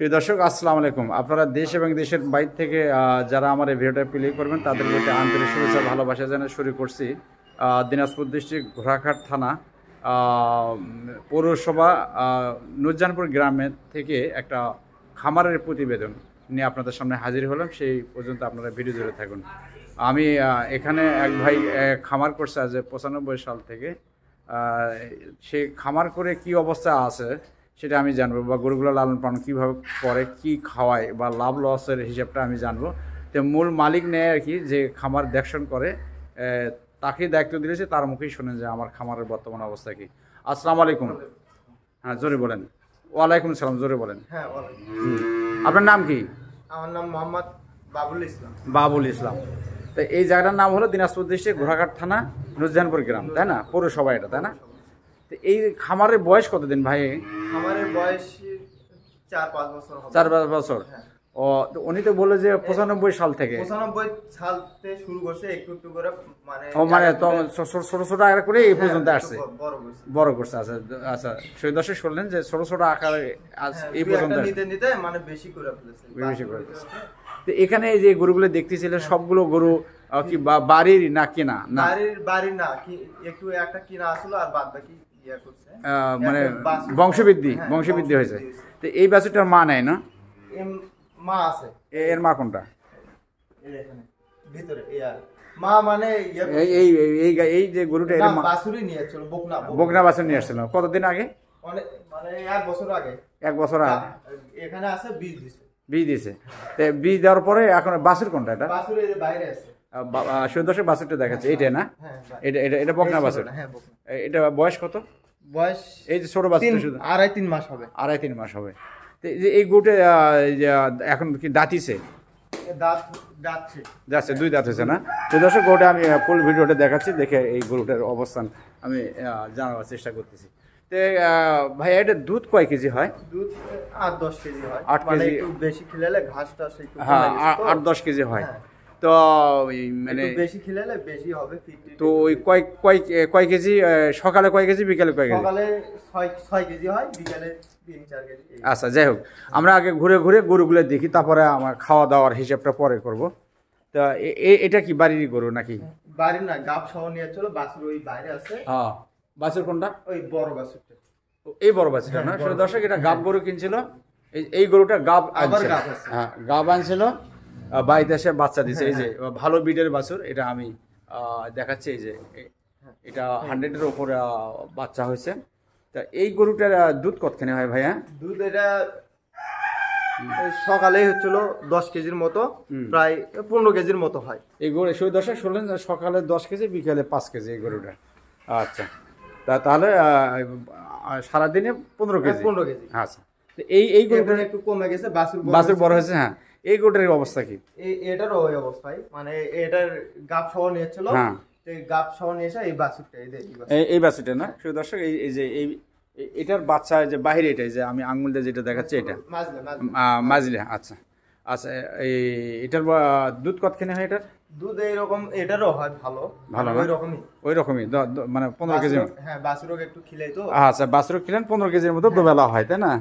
প্রিয় দর্শক আসসালামু আলাইকুম। আপনারা দেশ এবং দেশের বাইরে থেকে যারা আমার এই ভিডিওটা প্লে করবেন তাদের মধ্যে আন্তরিক শুভেচ্ছা ভালোবাসা জানিয়ে শুরু করছি। দিনাজপুর ডিস্ট্রিক্ট ঘোড়াঘাট থানা পৌরসভা নুরজানপুর গ্রামের থেকে একটা খামারের প্রতিবেদন নিয়ে আপনাদের সামনে হাজির হলাম। সেই পর্যন্ত আপনারা ভিডিও জুড়ে থাকুন। আমি এখানে এক ভাই খামার করছে আজ 95 সাল থেকে। সে খামার করে কি অবস্থা আছে সেটা আমি জানবো, বা গরুগুলো লালন পালন কীভাবে করে, কি খাওয়ায়, বা লাভ লসের হিসাবটা আমি জানবো। তো মূল মালিক নেয় আর কি, যে খামার দেখশন করে তাকে দায়িত্ব দিয়েছে, তার মুখেই শোনেন যে আমার খামারের বর্তমান অবস্থা কি। আসসালামু আলাইকুম। হ্যাঁ, জোরে বলেন। ওয়ালাইকুম সালাম, জোরে বলেন। হ্যাঁ, আপনার নাম কি? আমার নাম মোহাম্মদ বাবুল ইসলাম। বাবুল ইসলাম। তো এই জায়গাটার নাম হলো দিনাজপুর ডিস্ট্রিক্ট ঘোড়াঘাট থানা নুরজানপুর গ্রাম, তাই না? পৌরসভা এটা, তাই না? তো এই খামারের বয়স কতদিন ভাই? খামারের বয়স 4-5 বছর হবে। 4-5 বছর। ও, তো উনি তো বললো যে 95 সাল থেকে। 95 সাল থেকে শুরু করছে, একটু একটু করে মানে ছোট ছোট আকার করে এই পর্যন্ত আসছে, বড় করছে। আচ্ছা আচ্ছা, সেই দর্শক শুনলেন যে ছোট ছোট আকারে এই পর্যন্ত নিতে নিতে মানে বেশি করে ফেলেছে। তো এখানে এই যে গরুগুলো দেখতেছিলেন, সবগুলো গরু কি বাড়ির না কিনা? না, বাড়ির না, কি একটু একটা কিনা আসলো, আর বাদ বাকি ইয়া করছে, মানে বংশবৃদ্ধি হয়েছে। তো এই বাছুরটার মা নেয় না? মা আছে। এর মা কোনটা? এখানে ভিতরে মা মানে এই এই এই যে গরুটা এর মা বাছুরই নিয়ে আসছিল, বকনা বাছুর নিয়ে আসছিল। কতদিন আগে? মানে 1 বছর আগে। 1 বছর আগে এখানে আছে, বীজ দিছে। বীজ দিছে। তো বীজ দেওয়ার পরে এখন বাছুর কোনটা? এটা বাছুর এর বাইরে আছে। সুন্দর বাছুরটা দেখাচ্ছে, এইটা না? এটা এটা এটা বকনা বাছুর। এটা বয়স কত? বয়স এই যে ছোট বাছুর, 2.5-3 মাস হবে। 2.5-3 মাস হবে। তো এই গরুটা এখন কি দাঁতিছে? যাচ্ছে, 2 দাঁত হয়েছে না? তো দর্শক, গরুটা আমি ফুল ভিডিওটা দেখাচ্ছি, দেখে এই গরুটার অবস্থান আমি জানার চেষ্টা করতেছি। তো ভাই, এটা দুধ কয় কেজি হয়? দুধ 8-10 কেজি হয়। 8 কেজি। একটু বেশি খেলালে ঘাসটা একটু, হ্যাঁ, 8-10 কেজি হয়। তো মানে বেশি খেলালে বেশি হবে। তো ওই কয় কেজি? সকালে কয় কেজি, বিকালে কয় কেজি? সকালে 6 কেজি হয়, বিকালে 3-4 কেজি। আচ্ছা, যাই হোক, আমরা আগে ঘুরে ঘুরে গরুগুলো দেখি, তারপরে আমার খাওয়া দাওয়ার হিসাবটা পরে করব। তা এটা কি বাড়ির গরু নাকি? বাড়ির না, গাব সহ নিয়ে চলো। বাছুর ওই বাইরে আছে। হ্যাঁ, বাছুর কোনটা? ওই বড় বাছুরটা। এই বড় বাছুরটা না? সেটা দর্শক, এটা গাব গরু কিনছিল। এই গরুটা গাব আনছে। হ্যাঁ, গাব আনছিল, বাড়িতে এসে বাচ্চা দিছে। এই যে ভালো বিডের বাছুর, এটা আমি দেখাচ্ছি। এই যে এটা 100-এর উপরে বাচ্চা হয়েছে। তা এই গরুটার দুধ কতখানি হয় ভাইয়া? দুধ এটা সকালে হচ্ছিল 10 কেজির মতো, প্রায় 15 কেজির মতো হয় এই গরু। সেই দর্শক শুনলেন, সকালে 10 কেজি, বিকালে 5 কেজি এই গরুটা। আচ্ছা, তাহলে সারাদিনে 15 কেজি। আচ্ছা, তো এই গরুটা একটু কমে গেছে, বাছুর বড় হয়েছে। হ্যাঁ, এই গরুটার অবস্থা কি? এটারও ওই অবস্থায়, মানে এটার গাব সহ নিয়েছিল। হ্যাঁ, গাব সহ নিয়ে এসে এই বাছুরটা, এই বাছুরটা না? সেই দর্শক, এই যে এটার বাচ্চা যে বাইরে, এটাই যে আমি আঙুলটা যেটা দেখাচ্ছি, এটা মাজলে। আচ্ছা আচ্ছা, এটার দুধ কতখানি হয়? এটার দুধ এইরকম, এটারও হয় ভালো ভালো, ওই রকমই মানে 15 কেজি। হ্যাঁ, বাছুরও একটু খিলাই তো। আচ্ছা, বাছুরও খিলেন, 15 কেজির মতো দুবেলা হয়, তাই না?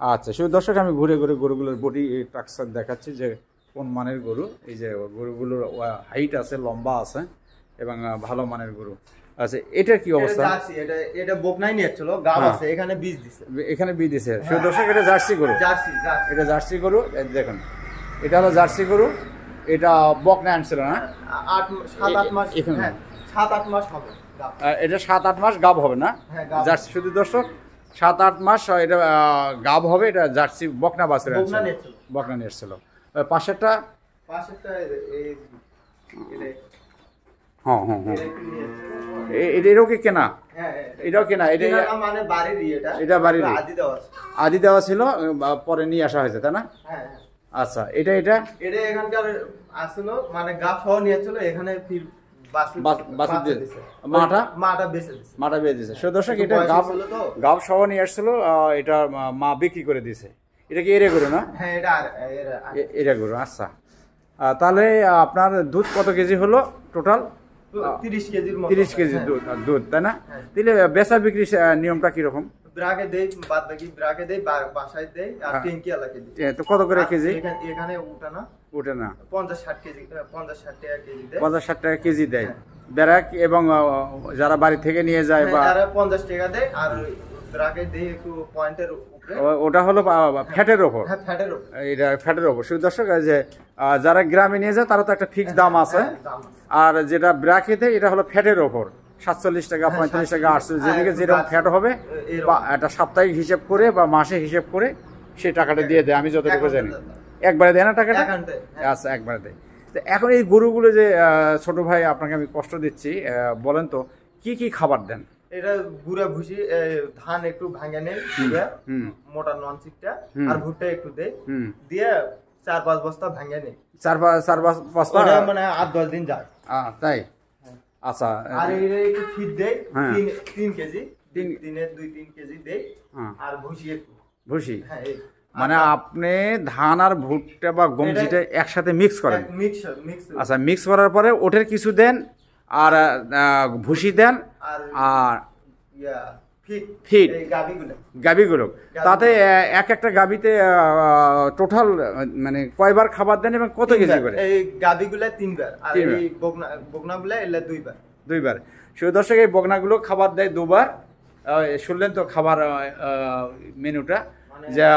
আচ্ছা, সেই দর্শক, আমি ঘুরে ঘুরে গরুগুলোর বডি স্ট্রাকচার দেখাচ্ছি, যে কোন মানের গরু। এই যে গরুগুলোর হাইট আছে, লম্বা আছে, এবং ভালো মানের গরু। আচ্ছা, এটার কি অবস্থা? এটা বকনাই নিয়েছিল, গাব আছে, এখানে বীজ দিছে। এখানে বীজ দিছে। সেই দর্শক, এটা জার্সি গরু। এটা জার্সি গরু। দেখুন, এটা হলো জার্সি গরু। এটা বকনা আনছিল না? 7-8 মাস। হ্যাঁ, 7-8 মাস হবে। এটা 7-8 মাস গাব হবে না? জার্সি। শুধু দর্শক, 7-8 মাস এটা গাব হবে। এটা জার্সি বকনা বাছুর বকনা নিয়ে এসেছিল। পাশেরটা হ্যাঁ হ্যাঁ হ্যাঁ, এটাও কি কেনা? এটাও কেনা? এটা মানে বাড়ির, এটা বাড়ির আদি দেওয়া ছিল, পরে নিয়ে আসা হয়েছে, তাই না? আচ্ছা, এটা এখানকার আসলো, মানে গাব সহ নিয়েছিল। এখানে মাটা বেঁচে দিয়েছে। সে দর্শক, এটা গাব সহ নিয়ে আসছিল, এটা মা বিক্রি করে দিয়েছে। এটা কি এরে গরু না? হ্যাঁ, এরা গরু। আচ্ছা, তাহলে আপনার দুধ কত কেজি হলো টোটাল? 30 কেজির মতো। 30 কেজি দুধ, তাই না? তাহলে বেচা বিক্রি নিয়মটা কিরকম? ব্রাকে দেই, বাদ বাকি ব্রাকে দেই, বাসায় দেই আর ট্যাঙ্কি এলাকায় দেই। তো কত করে কেজি? এখানে উঠে না 50-60 কেজি, 50-60 টাকা কেজি দেয়। 50-60 টাকা কেজি দেয় ব্রাক, এবং যারা বাড়ি থেকে নিয়ে যায় বা 50 টাকা দেয়। আর ব্রাকে দেই একটু পয়েন্টের উপরে, ওটা হলো ফ্যাটের ওপর। হ্যাঁ ফ্যাটের উপর, এটা ফ্যাটের ওপর। শুধু দর্শক, যে যারা গ্রামে নিয়ে যায় তারা তো একটা ফিক্স দাম আছে, আর যেটা ব্রাকেতে এটা হলো ফ্যাটের ওপর 47 টাকা, 45 টাকা, 48, যেদিকে যেরকম ফ্যাট হবে বা একটা সাপ্তাহিক হিসেব করে বা মাসে হিসেব করে সেই টাকাটা দিয়ে দেয়। আমি যতটুকু জানি একবারে দেয় না টাকাটা? আচ্ছা, একবারে দেয়। তো এখন এই গরুগুলো যে ছোট ভাই আপনাকে আমি কষ্ট দিচ্ছি, বলেন তো কি কি খাবার দেন? এটা গুঁড়া ভুসি, ধান একটু ভাঙে নেই, মোটা ননচিকটা, আর ভুট্টা একটু দেয়, দিয়ে 4-5 বস্তা ভাঙে নেই। 4-5 বস্তা মানে 8-10 দিন যায়। তাই? আচ্ছা। আর একটু ফিড দেয় 3 কেজি, দিনে 2-3 কেজি দেয়। আর ভুসি একটু। ভুসি মানে আপনি ধান আর ভুট্টা বা গম যেটা একসাথে মিক্স করেন? আচ্ছা, মিক্স করার পরে ওটার কিছু দেন, আর ভুসি দেন, আর ফিড গাবিগুলো। তাতে এক একটা গাবিতে টোটাল মানে কয়বার খাবার দেন এবং কত কেজি করে? এই গাবিগুলা 3 বার, আর এই বগনাগুলা এলা 2 বার। 2 বার। শুধু দর্শক, এই বগনাগুলো খাবার দেয় 2 বার। শুনলেন তো খাবার মেনুটা, যা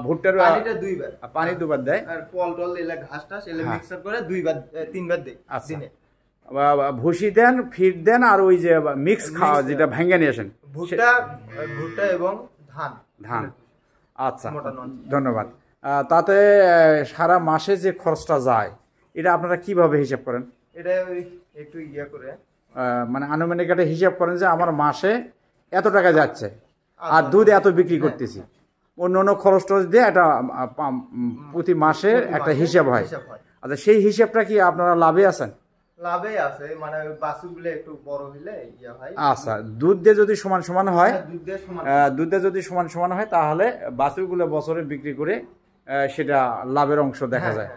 ভুট্টার পানিটা 2 বার, পানি 2 বার দেয়, আর পল এলা ঘাস টাস এলা মিক্সার করে 2 বার 3 বার দেয় দিনে। ভুসি দেন, ফিড দেন, আর ওই যে মিক্স খাওয়া যেটা ভেঙে নিয়ে আসেন, ভুট্টা এবং ধান। আচ্ছা, ধন্যবাদ। তাতে সারা মাসে যে খরচটা যায় এটা আপনারা কিভাবে হিসাব করেন? এটা একটু করে মানে আনুমানিক একটা হিসাব করেন যে আমার মাসে এত টাকা যাচ্ছে আর দুধ এত বিক্রি করতেছি, অন্য অন্য খরচ টরচ দিয়ে একটা প্রতি মাসে একটা হিসাব হয়। আচ্ছা, সেই হিসাবটা কি আপনারা লাভে আছেন? লাভে আছে, মানে বাছুরগুলো একটু বড় হইলে হয়। আচ্ছা, দুধ দিয়ে যদি সমান সমান হয়, দুধ দিয়ে যদি সমান সমান হয়, তাহলে বাছুরগুলো বছরে বিক্রি করে সেটা লাভের অংশ দেখা যায়।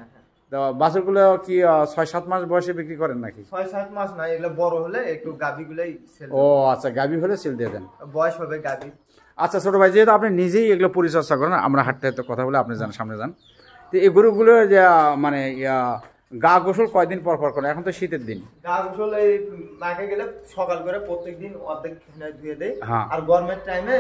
তো বাছুরগুলো কি 6-7 মাস বয়সে বিক্রি করেন নাকি? 6-7 মাস না, এগুলো বড় হলে একটু গাবিগুলাই সেল। ও আচ্ছা, গাবি হলে সেল দিয়ে দেন, বয়স হবে গাবি। আচ্ছা ছোট ভাই, যেহেতু আপনি নিজেই এগুলো পরিচর্যা করেন, আমরা হাঁটতে হাঁটতে কথা বলে আপনি যান, সামনে যান। তো এই গরুগুলো যে মানে গা গোসল কয়দিন পর পর করেন? এখন তো শীতের দিন। গা গোসল এই নাকে গেলে সকাল করে প্রত্যেকদিন অর্ধেক ধুয়ে দেয়। আর গরমের টাইমে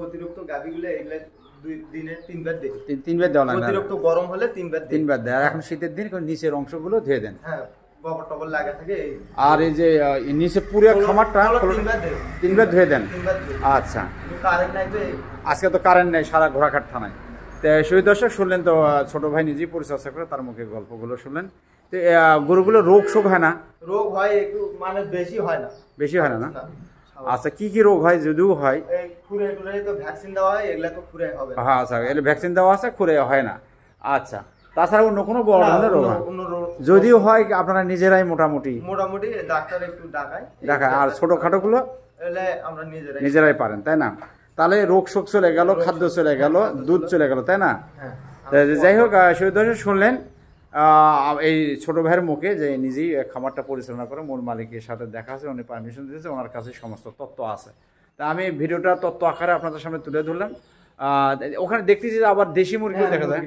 অতিরিক্ত গাবিগুলো এগুলো 2 দিনে 3 বার দেয়। 3 বার দেওয়া লাগে। অতিরিক্ত গরম হলে 3 বার দেয়। আর এখন শীতের দিন নিচের অংশগুলো ধুয়ে দেন। হ্যাঁ, গোবর টবর লাগা থাকে। আর এই যে নিচে পুরো খামারটা 3 বার ধুয়ে দেন। আচ্ছা, কারেন্ট নাই তো, আজকে তো কারেন্ট নেই, সারা ঘোড়াঘাট থানায়। তো সেই দর্শক শুনলেন তো, ছোট ভাই নিজেই পরিচর্যা করে তার মুখে গল্পগুলো শুনলেন। তো গরুগুলো রোগ শোক হয় না? রোগ হয় একটু, মানে বেশি হয় না। বেশি হয় না? আচ্ছা, কি কি রোগ হয়? যদিও হয় খুরে টুরে তো ভ্যাকসিন দেওয়া হয়, এগুলা তো খুরে হবে। হ্যাঁ, আচ্ছা, এগুলো ভ্যাকসিন দেওয়া আছে, খুরে হয় না। আচ্ছা, তাছাড়া অন্য কোনো বড় ধরনের রোগ যদিও হয় আপনারা নিজেরাই মোটামুটি ডাক্তার একটু ডাকায়, আর ছোটখাটো গুলো আমরা নিজেরাই পারেন, তাই না? তাহলে রোগ শোক চলে গেল, খাদ্য চলে গেল, দুধ চলে গেল, তাই না? যাই হোক, সেই দর্শক শুনলেন এই ছোট ভাইয়ের মুখে যে নিজেই খামারটা পরিচালনা করে, মূল মালিকের সাথে দেখা আছে, উনি পারমিশন দিয়েছে, ওনার কাছে সমস্ত তথ্য আছে। তা আমি ভিডিওটা তথ্য আকারে আপনাদের সামনে তুলে ধরলাম। ওখানে দেখতেছি যে আবার দেশি মুরগিও দেখা যায়,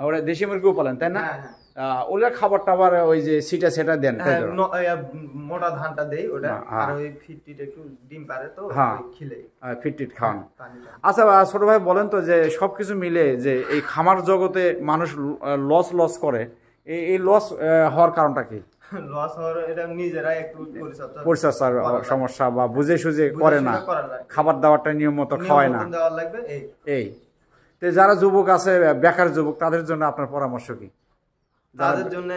ওরা দেশি মুরগিও পালেন, তাই না? ওরা খাবার টাবার ওই যে সেটা দেন, মোটা ধানটা দেই, ওটা আর ওই ফিটটিট একটু ডিম পারে তো, খিলে ফিটটিট খাওয়ান। আচ্ছা ছোট ভাই, বলেন তো যে সবকিছু মিলে যে এই খামার জগতে মানুষ লস করে, এই লস হওয়ার কারণটা কি? লস হওয়ার এটা নিজেরা একটু পরিচর্যার সমস্যা, বা বুঝে সুঝে করে না, খাবার দাবারটা নিয়ম মতো খাওয়ায় না, এই। তো যারা যুবক আছে, বেকার যুবক, তাদের জন্য আপনার পরামর্শ কি? তাদের জন্য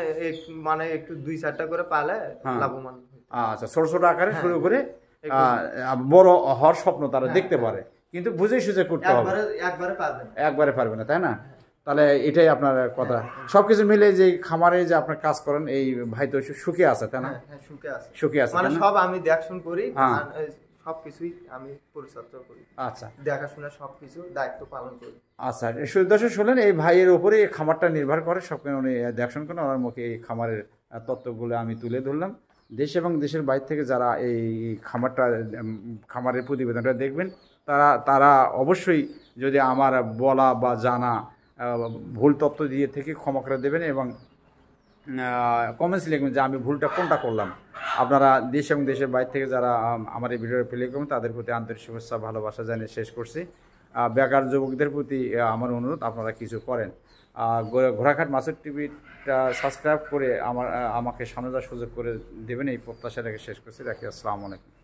মানে একটু 2-4টা করে পালে লাভবান। আচ্ছা, ছোট ছোট আকারে শুরু করে বড় হওয়ার স্বপ্ন তারা দেখতে পারে, কিন্তু বুঝে সুঝে করতে হবে। একবারে পারবে না, তাই না? তাহলে এটাই আপনার কথা। সবকিছু মিলে যে খামারে যে আপনার কাজ করেন, এই ভাই তো সুখে আছে, তাই না? সুখে আছে, মানে সব আমি দেখাশোনা করি, সবকিছুই আমি পরিচর্যা করি। আচ্ছা, দেখাশোনা সবকিছু দায়িত্ব পালন করি। আচ্ছা, দর্শক শুনলেন, এই ভাইয়ের উপরে এই খামারটা নির্ভর করে, সবকিছু উনি দেখাশোনা করেন। ওনার মুখে এই খামারের তত্ত্বগুলো আমি তুলে ধরলাম। দেশ এবং দেশের বাইরে থেকে যারা এই খামারের প্রতিবেদনটা দেখবেন, তারা অবশ্যই যদি আমার বলা বা জানা ভুল তথ্য দিয়ে থেকে ক্ষমা করে দেবেন এবং কমেন্টস লিখবেন যে আমি ভুলটা কোনটা করলাম। আপনারা দেশ এবং দেশের বাইরে থেকে যারা আমার এই ভিডিওটা প্লে করবেন তাদের প্রতি আন্তরিক শুভেচ্ছা ভালোবাসা জানিয়ে শেষ করছি। বেকার যুবকদের প্রতি আমার অনুরোধ, আপনারা কিছু করেন। ঘোড়াঘাট মাছের টিভিটা সাবস্ক্রাইব করে আমাকে সামনে যাওয়ার সুযোগ করে দেবেন এই প্রত্যাশা রেখে শেষ করছি। রাখি, আসসালামু আলাইকুম।